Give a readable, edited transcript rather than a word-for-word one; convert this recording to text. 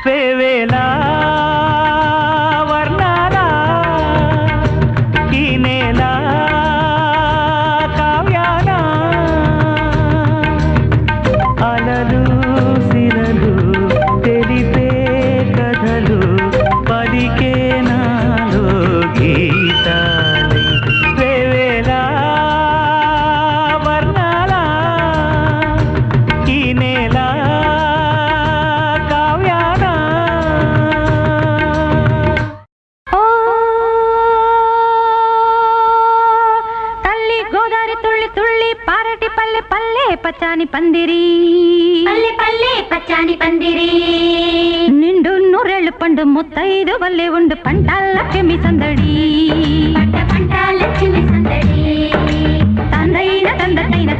వేవేలా వర్ణాల ఈ నేల కావ్యాన అలలు సిరలు తెలిపే కథలు పలికే నాలో గీతాలై వేవేలా వర్ణాల ఈ నేల కావ్యాన తల్లి గోదారి తుళ్ళి తుళ్ళి పారటి పల్లె పల్లె పచ్చాని పందిరి పల్లె పల్లె పచ్చాని పందిరి నిండు నూరేళ్ళు పండు ముత్తైదు వల్లే ఉండు పంటాల చెమి సందడి పంట పంట లక్ష్మి సందడి తందైన తందైన